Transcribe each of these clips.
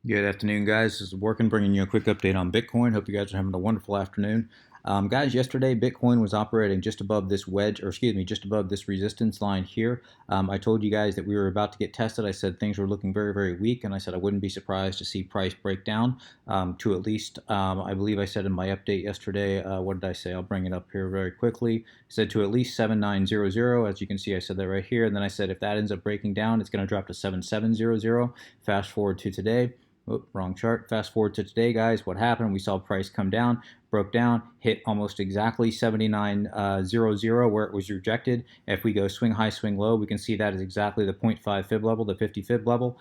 Good afternoon, guys. This is Working, bringing you a quick update on Bitcoin. Hope you guys are having a wonderful afternoon. Guys, yesterday Bitcoin was operating just above this wedge, or excuse me, just above this resistance line here. I told you guys that we were about to get tested. I said things were looking very, very weak, and I said I wouldn't be surprised to see price break down to at least, I believe I said in my update yesterday, what did I say? I'll bring it up here very quickly. I said to at least 7900. As you can see, I said that right here. And then I said if that ends up breaking down, it's going to drop to 7700. Fast forward to today. Oop, wrong chart. Fast forward to today, guys. What happened? We saw price come down, broke down, hit almost exactly 79.00 where it was rejected. If we go swing high, swing low, we can see that is exactly the 0.5 fib level, the 50 fib level.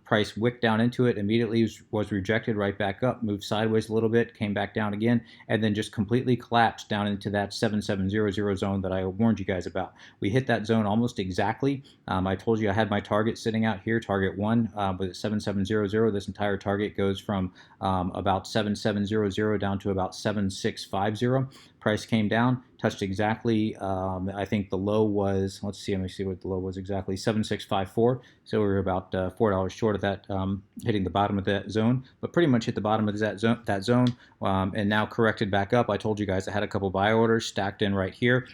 Price wicked down into it, immediately was rejected, right back up, moved sideways a little bit, came back down again, and then just completely collapsed down into that 7700 zone that I warned you guys about. We hit that zone almost exactly. I told you I had my target sitting out here, target 1 with 7700. This entire target goes from about 7700 down to about 7650. Price came down, touched exactly, I think the low was, let me see what the low was exactly, 7654. So we were about $4 short of that, hitting the bottom of that zone, but pretty much hit the bottom of that zone, and now corrected back up. I told you guys I had a couple buy orders stacked in right here,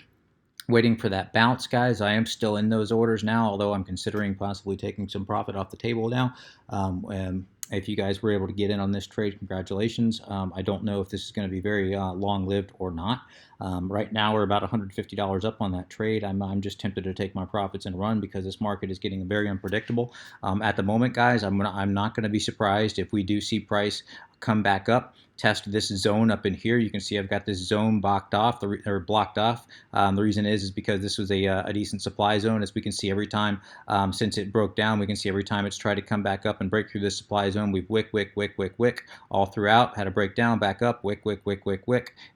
waiting for that bounce, guys. I am still in those orders now, although I'm considering possibly taking some profit off the table now. And if you guys were able to get in on this trade, congratulations. I don't know if this is going to be very long-lived or not. Right now, we're about $150 up on that trade. I'm just tempted to take my profits and run because this market is getting very unpredictable. At the moment, guys, I'm not going to be surprised if we do see price come back up, test this zone up in here. You can see I've got this zone blocked off. The reason is because this was a decent supply zone. As we can see every time since it broke down, we can see every time it's tried to come back up and break through this supply zone, we've wick all throughout, had a breakdown, back up, wick,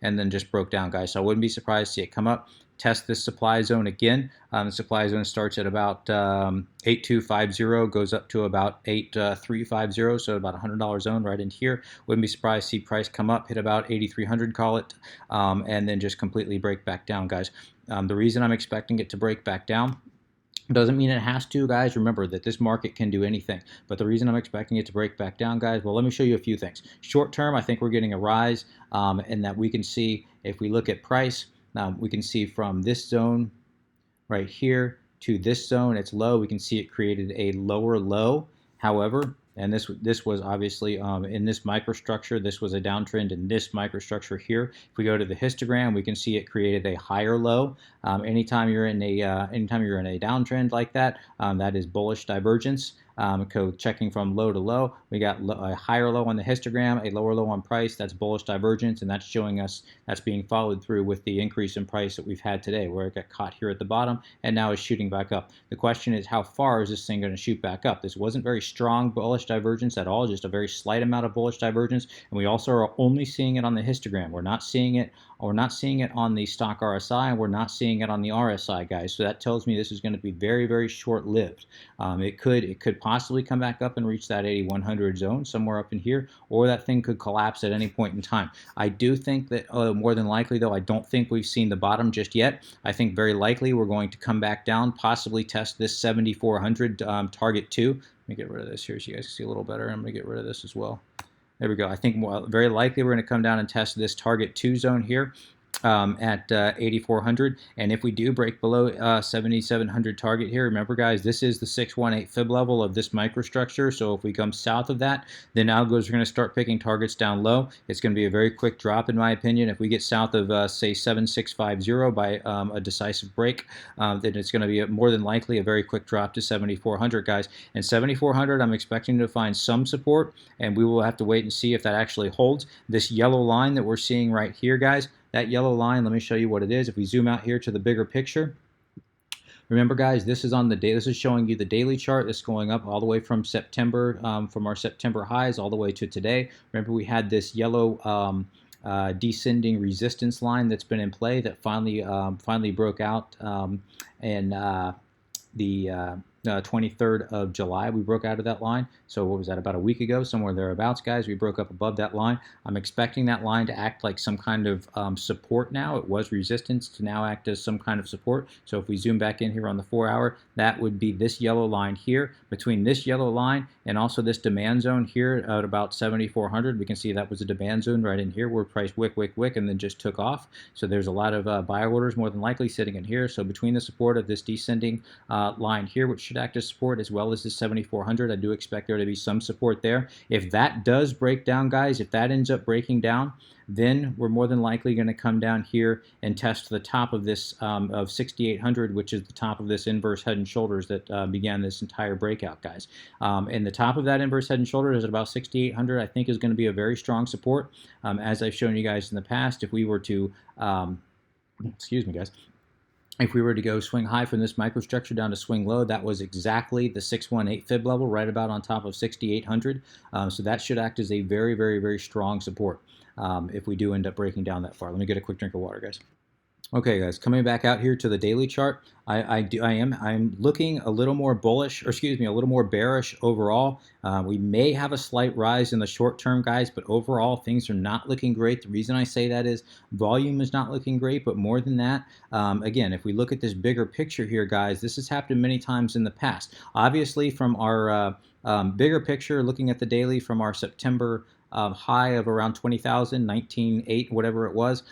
and then just broke down, guys. So I wouldn't be surprised to see it come up, test this supply zone again. The supply zone starts at about 8250, goes up to about 8350, so about $100 zone right in here. Wouldn't be surprised to see price come up, hit about 8300, call it, and then just completely break back down, guys. The reason I'm expecting it to break back down doesn't mean it has to, guys. Remember that this market can do anything. But the reason I'm expecting it to break back down, guys, well, let me show you a few things. Short term, I think we're getting a rise, and that we can see, if we look at price, we can see from this zone right here to this zone, it's low. We can see it created a lower low. However, and this was obviously in this microstructure, this was a downtrend in this microstructure here. If we go to the histogram, we can see it created a higher low. Anytime you're in a downtrend like that, that is bullish divergence. Checking from low to low, we got a higher low on the histogram, a lower low on price. That's bullish divergence, and that's showing us that's being followed through with the increase in price that we've had today, where it got caught here at the bottom and now is shooting back up. The question is, how far is this thing going to shoot back up? This wasn't very strong bullish divergence at all, just a very slight amount of bullish divergence, and we also are only seeing it on the histogram. We're not seeing it on the stock RSI, and we're not seeing it on the RSI, guys. So that tells me this is going to be very, very short-lived. It could possibly come back up and reach that 8100 zone somewhere up in here, or that thing could collapse at any point in time. I do think that more than likely, though, I don't think we've seen the bottom just yet. I think very likely we're going to come back down, possibly test this 7400 target 2. Let me get rid of this here so you guys can see a little better. I'm going to get rid of this as well. There we go. I think very likely we're going to come down and test this target 2 zone here at 8400, and if we do break below 7700 target here, remember, guys, this is the 618 fib level of this microstructure. So if we come south of that, then algos are going to start picking targets down low. It's going to be a very quick drop, in my opinion. If we get south of say 7650 by a decisive break, then it's going to be more than likely a very quick drop to 7400, guys. And 7400, I'm expecting to find some support, and we will have to wait and see if that actually holds. This yellow line that we're seeing right here, guys, that yellow line, let me show you what it is. If we zoom out here to the bigger picture, remember, guys, this is on the day. This is showing you the daily chart. This is going up all the way from September, from our September highs all the way to today. Remember, we had this yellow descending resistance line that's been in play that finally broke out, and 23rd of July, we broke out of that line. So what was that, about a week ago, somewhere thereabouts, guys? We broke up above that line. I'm expecting that line to act like some kind of support now. It was resistance to now act as some kind of support. So if we zoom back in here on the 4-hour, that would be this yellow line here. Between this yellow line and also this demand zone here at about 7,400, we can see that was a demand zone right in here where price wick, and then just took off. So there's a lot of buy orders more than likely sitting in here. So between the support of this descending line here, which should act as support, as well as the 7,400, I do expect there to be some support there. If that does break down, guys, if that ends up breaking down, then we're more than likely going to come down here and test the top of this of 6,800, which is the top of this inverse head and shoulders that began this entire breakout, guys. And the top of that inverse head and shoulders is at about 6,800. I think is going to be a very strong support. As I've shown you guys in the past, if we were to, excuse me, guys. If we were to go swing high from this microstructure down to swing low, that was exactly the 618 fib level, right about on top of 6,800. So that should act as a very, very, very strong support if we do end up breaking down that far. Let me get a quick drink of water, guys. Okay, guys, coming back out here to the daily chart, I'm looking a little more bullish, or excuse me, a little more bearish overall. We may have a slight rise in the short term, guys, but overall things are not looking great. The reason I say that is volume is not looking great, but more than that, again, if we look at this bigger picture here, guys, this has happened many times in the past. Obviously, from our bigger picture, looking at the daily from our September high of around 20,000, 19.8, whatever it was,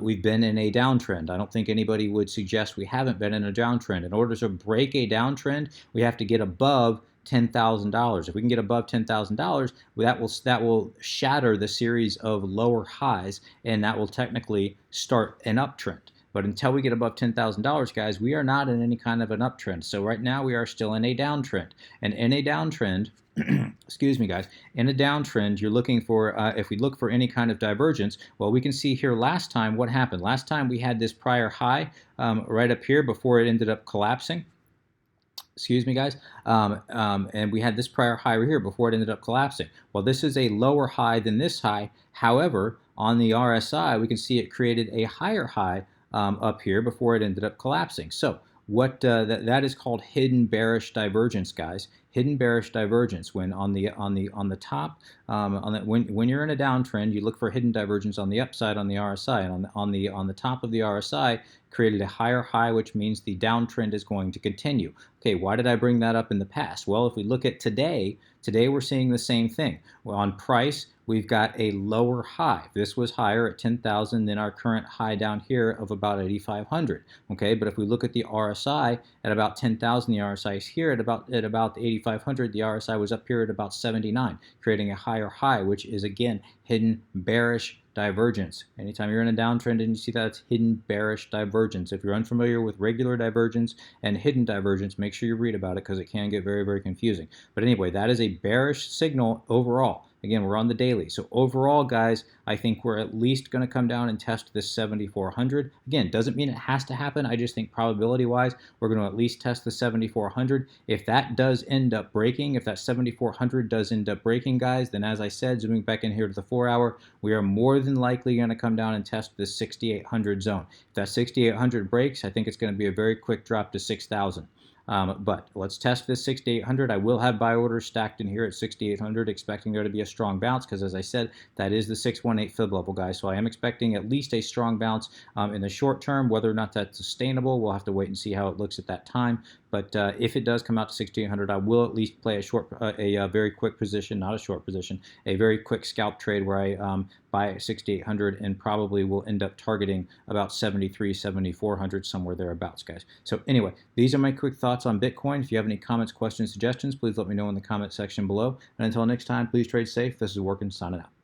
we've been in a downtrend. I don't think anybody would suggest we haven't been in a downtrend. In order to break a downtrend, we have to get above $10,000. If we can get above $10,000, that will shatter the series of lower highs, and that will technically start an uptrend. But until we get above $10,000, guys, we are not in any kind of an uptrend. So right now we are still in a downtrend. And in a downtrend, excuse me, guys, in a downtrend, you're looking for, if we look for any kind of divergence, well, we can see here last time what happened. Last time we had this prior high right up here before it ended up collapsing. Excuse me, guys, and we had this prior high right here before it ended up collapsing. Well, this is a lower high than this high. However, on the RSI, we can see it created a higher high up here before it ended up collapsing. So what that is called hidden bearish divergence, guys. Hidden bearish divergence. When on the top, when you're in a downtrend, you look for hidden divergence on the upside on the RSI, and on the top of the RSI created a higher high, which means the downtrend is going to continue. Okay, why did I bring that up in the past? Well, if we look at today we're seeing the same thing. Well, on price, we've got a lower high. This was higher at 10,000 than our current high down here of about 8,500. Okay, but if we look at the RSI at about 10,000, the RSI is here at about 8,500. The RSI was up here at about 79, creating a higher high, which is again hidden bearish divergence. Anytime you're in a downtrend and you see that, it's hidden bearish divergence. If you're unfamiliar with regular divergence and hidden divergence, make sure you read about it because it can get very, very confusing. But anyway, that is a bearish signal overall. Again, we're on the daily. So overall, guys, I think we're at least going to come down and test this 7,400. Again, doesn't mean it has to happen. I just think probability-wise, we're going to at least test the 7,400. If that does end up breaking, if that 7,400 does end up breaking, guys, then as I said, zooming back in here to the 4-hour, we are more than likely going to come down and test this 6,800 zone. If that 6,800 breaks, I think it's going to be a very quick drop to 6,000. But let's test this 6,800. I will have buy orders stacked in here at 6,800, expecting there to be a strong bounce because, as I said, that is the 618 fib level, guys. So I am expecting at least a strong bounce in the short term. Whether or not that's sustainable, we'll have to wait and see how it looks at that time. But if it does come out to 6,800, I will at least play a very quick position, not a short position, a very quick scalp trade where I buy at 6,800 and probably will end up targeting about 73, 7,400, somewhere thereabouts, guys. So anyway, these are my quick thoughts on Bitcoin. If you have any comments, questions, suggestions, please let me know in the comment section below. And until next time, please trade safe. This is Workin signing out.